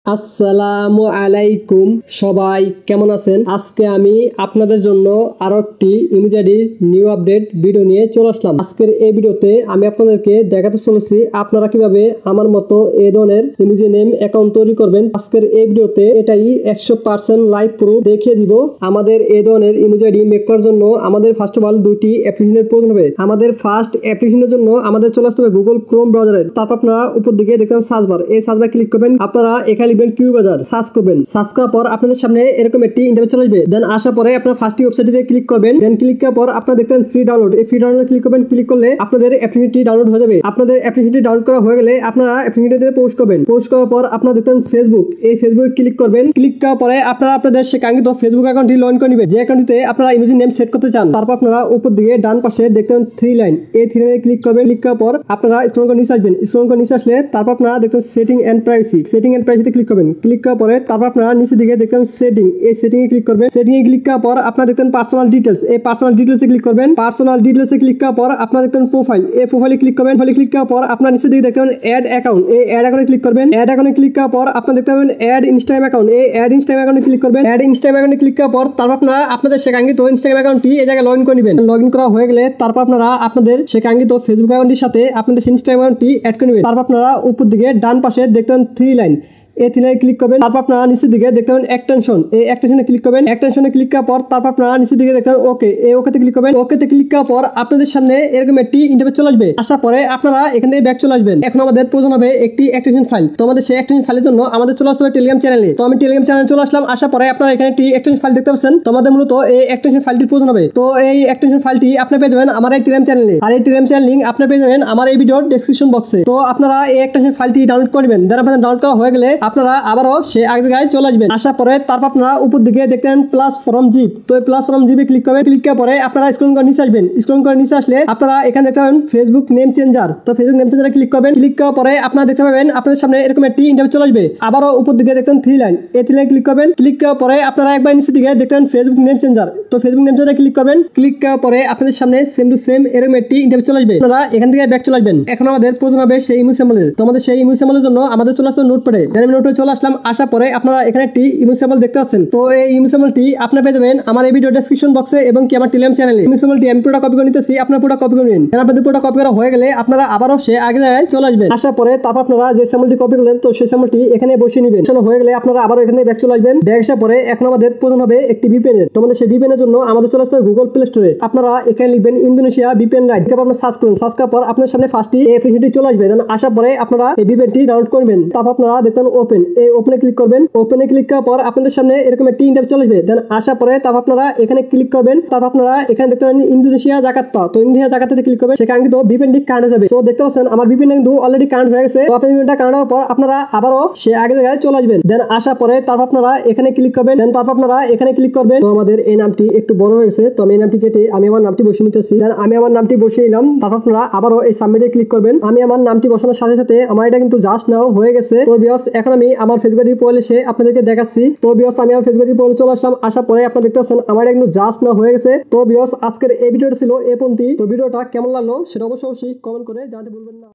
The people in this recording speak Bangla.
আসসালামু আলাইকুম, সবাই কেমন আছেন? আজকে আমি আপনাদের জন্য আরো একটি ইমোজির নিউ আপডেট ভিডিও নিয়ে চলে আসলাম। আজকের এই ভিডিওতে আমি আপনাদেরকে দেখাতে চলেছি আপনারা কিভাবে আমার মতো এই ধরনের ইমোজি নেম অ্যাকাউন্ট তৈরি করবেন। আজকের এই ভিডিওতে এটাই 100% লাইভ প্রুফ দেখিয়ে দিব। আমাদের এই ধরনের ইমোজি মেক করার জন্য আমাদের ফার্স্ট অফ অল দুইটি অ্যাপ্লিকেশনের প্রয়োজন হবে। আমাদের ফার্স্ট অ্যাপ্লিকেশনের জন্য আমাদের চলে আসতে হবে গুগল ক্রোম ব্রাউজারে। তারপর আপনারা উপর দিকে দেখবেন সার্চ বার, এই সার্চ বারে ক্লিক করবেন। আপনারা এখানে কিউ বাজার সার্চ করবেন। সার্চ করার পর আপনাদের সামনে এরকম একটি ইন্টারফেস চলে আসবে। দেন আসার পরে আপনারা ফার্স্ট ওয়েবসাইটে ক্লিক করবেন। দেন ক্লিক করার পর আপনারা দেখবেন ফ্রি ডাউনলোড, এই ফ্রি ডাউনলোড ক্লিক করবেন। ক্লিক করলে আপনাদের অ্যাপ্লিকেশনটি ডাউনলোড হয়ে যাবে। আপনাদের অ্যাপ্লিকেশনটি ডাউনলোড করা হয়ে গেলে আপনারা অ্যাপ্লিকেশনটিতে পোস্ট করবেন। পোস্ট করার পর আপনারা দেখবেন ফেসবুক, এই ফেসবুকে ক্লিক করবেন। ক্লিক করার পরে আপনারা আপনাদের সে কাঙ্ক্ষিত ফেসবুক অ্যাকাউন্টটি লগ ইন করে নেবেন। যে অ্যাকাউন্টটিতে আপনারা ইমোজি নেম সেট করতে চান। তারপর আপনারা উপর দিকে ডান পাশে দেখবেন থ্রি লাইন, এই থ্রি লাইনে ক্লিক করবেন। ক্লিক করার পর আপনারা স্ক্রল করে নিচে আসবেন। স্ক্রল করে নিচে আসলে তারপর আপনারা দেখবেন setting and privacy, setting and প্রাইভেসিতে ক্লিক করবেন। ক্লিক করার পরে তারপর আপনারা নিচে দিকে দেখবেন সেটিং, এই সেটিং এ ক্লিক করবেন। সেটিং এ ক্লিক করার পর আপনারা দেখবেন পার্সোনাল ডিটেইলস, এই পার্সোনাল ডিটেইলসে ক্লিক করবেন। পার্সোনাল ডিটেইলসে ক্লিক করার পর আপনারা দেখবেন প্রোফাইল, এই প্রোফাইলে ক্লিক করবেন। প্রোফাইলে ক্লিক করার পর আপনারা নিচে দিকে দেখবেন অ্যাড অ্যাকাউন্ট, এই অ্যাড অ্যাকাউন্টে ক্লিক করবেন। অ্যাড অ্যাকাউন্টে ক্লিক করার পর আপনারা দেখতে পাবেন অ্যাড ইনস্টাগ্রাম অ্যাকাউন্ট, এই অ্যাড ইনস্টাগ্রাম অ্যাকাউন্টে ক্লিক করবেন। অ্যাড ইনস্টাগ্রাম অ্যাকাউন্টে ক্লিক করার পর তারপর আপনারা আপনাদের সে কাঙ্ক্ষিত ইনস্টাগ্রাম অ্যাকাউন্টটি এই জায়গায় লগ ইন করে নেবেন। লগ ইন করা হয়ে গেলে তারপর আপনারা আপনাদের সে কাঙ্ক্ষিত ফেসবুক অ্যাকাউন্টের সাথে আপনাদের ইনস্টাগ্রাম অ্যাকাউন্টটি অ্যাড করে নেবেন। তারপর আপনারা উপর দিকে ডান পাশে দেখবেন থ্রি লাইন, এই থ্রি লাইনে ক্লিক করবেন। তারপর আপনারা নিচের দিকে দেখতে পাবেন এক্সটেনশন, এই এক্সটেনশনে ক্লিক করবেন। এক্সটেনশনে ক্লিক করার পর তারপর আপনারা নিচের দিকে দেখতে পাবেন ওকে, এই ওকেতে ক্লিক করবেন। ওকেতে ক্লিক করার পর আপনাদের সামনে এরকম একটি ইন্টারফেস চলে আসবে। আসার পরে আপনারা এখান থেকে ব্যাক চলে আসবেন। এখন আমাদের প্রয়োজন হবে একটি এক্সটেনশন ফাইল। তো আমাদের সেই এক্সটেনশন ফাইলের জন্য আমাদের চলে আসতে হবে টেলিগ্রাম চ্যানেলে। তো আমি টেলিগ্রাম চ্যানেলে চলে আসলাম। আসার পরে আপনারা এখানে একটি এক্সটেনশন ফাইল দেখতে পাচ্ছেন। তো আমাদের মূলত এই এক্সটেনশন ফাইলটির প্রয়োজন হবে। তো এই এক্সটেনশন ফাইলটি আপনি পেয়ে যাবেন আমার এই টেলিগ্রাম চ্যানেলে। আর এই টেলিগ্রাম চ্যানেল লিংক আপনি পেয়ে যাবেন আমার এই ভিডিওর ডেসক্রিপশন বক্সে। তো আপনারা এই এক্সটেনশন ফাইলটি ডাউনলোড করবেন। দেন আপনাদের ডাউনলোড করা হয়ে গেলে আপনারা আবারও সে আগে জায়গায় চলে আসবেন। আসার পরে তারপর আপনারা উপর দিকে দেখতেন প্লাস ফ্রম জিপ, তো এই প্লাস ফ্রম জিপে ক্লিক করবেন। ক্লিক করার পরে আপনারা স্ক্রল করে নিচে আসবেন। স্ক্রল করে নিচে আসলে আপনারা এখানে দেখতে পাবেন ফেসবুক নেম চেঞ্জার, তো ফেসবুক নেম চেঞ্জারে ক্লিক করবেন। ক্লিক করার পরে আপনারা দেখতে পাবেন আপনাদের সামনে এরকম একটি ইন্টারফেস চলে আসবে। আবারও উপর দিকে দেখতেন থ্রি লাইন, এই থ্রি লাইনে ক্লিক করবেন। ক্লিক করার পরে আপনারা একবার নিচে দিকে দেখতেন ফেসবুক নেম চেঞ্জার, তো ফেসবুক নেম চেঞ্জারে ক্লিক করবেন। ক্লিক করার পরে আপনাদের সামনে সেম টু সেম এরকম একটি ইন্টারফেস চলে আসবে। আপনারা এখান থেকে ব্যাক চলে আসবেন। এখন আমাদের প্রয়োজন হবে সেই ইমো স্যাম্পলের। তো আমাদের সেই ইমো স্যাম্পলের জন্য আমাদের চলে আসবে নোটপ্যাডে। দেন আমি নোটপ্যাডে চলে আসলাম। আসার পরে আপনারা এখানে একটি ইমো স্যাম্পল দেখতে পাচ্ছেন। তো এই ইমো স্যাম্পলটি আপনারা পেয়ে যাবেন আমার এই ভিডিও ডেসক্রিপশন বক্সে এবং কি আমার টেলিগ্রাম চ্যানেলে। ইমো স্যাম্পলটি আমি পুরোটা কপি করে নিতেছি, আপনারা পুরোটা কপি করে নিন। আপনাদের পুরোটা কপি করা হয়ে গেলে আপনারা আবারও সে আগে জায়গায় চলে আসবেন। আসার পরে তারপর আপনারা যে স্যাম্পলটি কপি করলেন তো সেই স্যাম্পলটি এখানে বসিয়ে নেবেন। হয়ে গেলে আপনারা আবারও এখানে ব্যাক চলে আসবেন। ব্যাক আসার পরে এখন আমাদের প্রয়োজন হবে একটি ভিপিএন এর। তো আমাদের সেই ভিপিএন এর জন্য আমাদের চলে আসতে হবে গুগল প্লে স্টোরে। আপনারা এখানে লিখবেন ইন্দোনেশিয়া ভিপিএন লাইট, এরপর আপনারা সার্চ করুন। সার্চ করার পর আপনার সামনে ফার্স্টই এই অ্যাপ্লিকেশনটি চলে আসবে। দেন আসার পরে আপনারা এই ভিপিএনটি ডাউনলোড করবেন। তারপর আপনারা দেখবেন ওপেন, এই ওপেনে ক্লিক করবেন। ওপেনে ক্লিক করার পর আপনাদের সামনে এরকম একটি ইন্টারফেস চলে আসবে। দেন আসার পরে তারপর আপনারা এখানে ক্লিক করবেন। তারপর আপনারা এখানে দেখতে পাবেন ইন্দোনেশিয়া জাকার্তা, তো ইন্দোনেশিয়া জাকার্তাতে ক্লিক করবেন। সেখানে কিন্তু ভিপিএনটি কানেক্ট হয়ে যাবে। তো দেখতে পাচ্ছেন আমার ভিপিএন কিন্তু অলরেডি কানেক্ট হয়ে গেছে। তো আপনার ভিপিএনটা কানেক্ট হওয়ার পর আপনারা আবারও সে আগে জায়গায় চলে আসবেন। দেন আসার পরে তারপর আপনারা এখানে ক্লিক করবেন। দেন তারপর আপনারা এখানে ক্লিক করবেন। তো আমাদের এই নামটি একটু বড় হয়ে গেছে, তো আমি এই নামটি কেটে আমি আমার নামটি বসিয়ে নিতেছি। দেন আমি আমার নামটি বসিয়ে নিলাম। তারপর আপনারা আবারও এই সাবমিটে ক্লিক করবেন। আমি আমার নামটি বসানোর সাথে সাথে আমার এটা কিন্তু জাস্ট নাও হয়ে গেছে। তো ভিউয়ার্স এখন আমি আমার ফেসবুক প্রোফাইলে এসে আপনাদেরকে দেখাচ্ছি। তো ভিউয়ার্স আমি আমার ফেসবুক প্রোফাইলে চলে আসলাম। আসার পরে আপনারা দেখতে পাচ্ছেন আমার এটা কিন্তু জাস্ট নাও হয়ে গেছে। তো ভিউয়ার্স আজকের এই ভিডিওটা ছিল এই পর্যন্তই। তো ভিডিওটা কেমন লাগলো সেটা অবশ্যই কমেন্ট করে জানাতে ভুলবেন না।